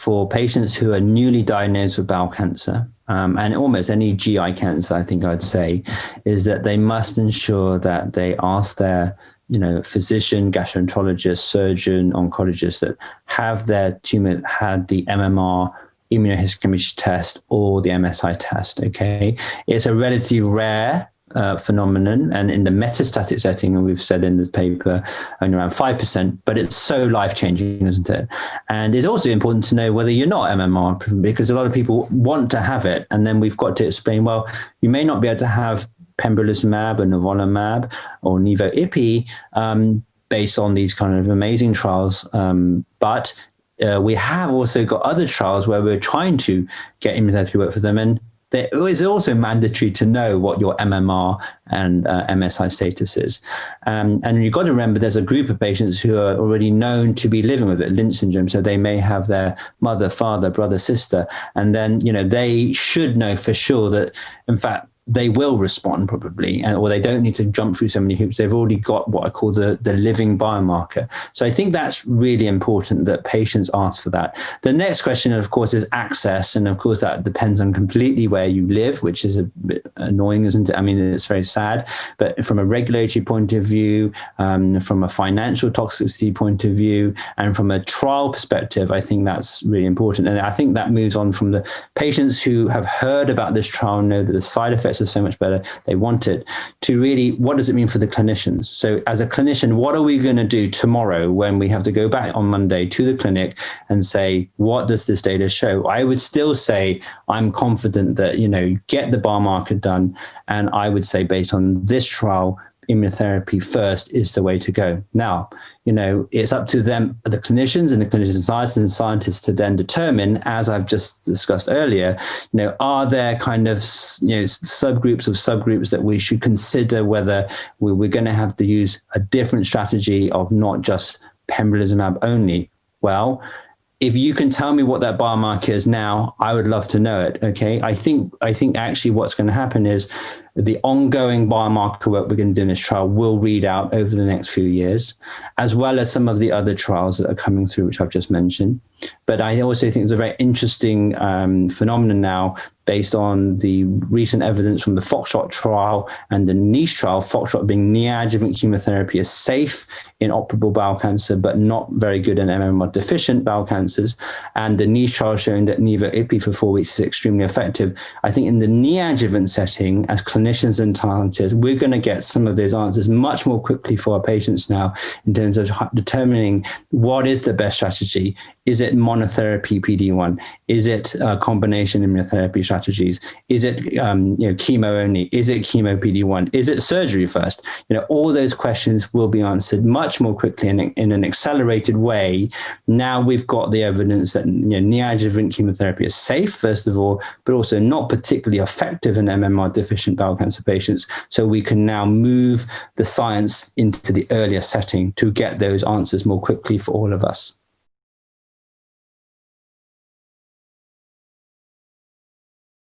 for patients who are newly diagnosed with bowel cancer, and almost any GI cancer, I think I'd say, is that they must ensure that they ask their physician, gastroenterologist, surgeon, oncologist that have their tumor had the MMR immunohistochemistry test or the MSI test. Okay, it's a relatively rare phenomenon, and in the metastatic setting, and we've said in this paper, only around 5%, but it's so life-changing, isn't it? And it's also important to know whether you're not MMR, because a lot of people want to have it, and then we've got to explain, well, you may not be able to have pembrolizumab or nivolumab or nivo-ipi based on these kind of amazing trials, but we have also got other trials where we're trying to get immunotherapy work for them, and it is also mandatory to know what your MMR and MSI status is. And you've got to remember there's a group of patients who are already known to be living with it, Lynch syndrome. So they may have their mother, father, brother, sister. And then, they should know for sure that, in fact, they will respond probably, or they don't need to jump through so many hoops. They've already got what I call the living biomarker. So I think that's really important that patients ask for that. The next question, of course, is access. And of course, that depends on completely where you live, which is a bit annoying, isn't it? I mean, it's very sad. But from a regulatory point of view, from a financial toxicity point of view, and from a trial perspective, I think that's really important. And I think that moves on from the patients who have heard about this trial, know that the side effects are so much better, they want it, to really, what does it mean for the clinicians? So as a clinician, what are we going to do tomorrow when we have to go back on Monday to the clinic and say, what does this data show? I would still say I'm confident that, get the biomarker done. And I would say based on this trial, immunotherapy first is the way to go. Now, it's up to them, the clinicians and the clinician scientists to then determine, as I've just discussed earlier, are there kind of, subgroups of subgroups that we should consider whether we're going to have to use a different strategy of not just pembrolizumab only. Well, if you can tell me what that biomarker is now, I would love to know it. Okay. I think actually what's going to happen is the ongoing biomarker work we're going to do in this trial will read out over the next few years, as well as some of the other trials that are coming through, which I've just mentioned. But I also think it's a very interesting phenomenon now, based on the recent evidence from the Foxtrot trial and the NICE trial, Foxtrot being neoadjuvant chemotherapy is safe in operable bowel cancer, but not very good in MMR deficient bowel cancers. And the NICE trial showing that nivo-ipi for 4 weeks is extremely effective. I think in the neoadjuvant setting, as clinicians and scientists, we're going to get some of those answers much more quickly for our patients now in terms of determining what is the best strategy. Is it monotherapy PD-1? Is it combination immunotherapy strategies? Is it chemo only? Is it chemo PD-1? Is it surgery first? All those questions will be answered much more quickly in an accelerated way. Now we've got the evidence that neoadjuvant chemotherapy is safe, first of all, but also not particularly effective in MMR deficient bowel cancer patients. So we can now move the science into the earlier setting to get those answers more quickly for all of us.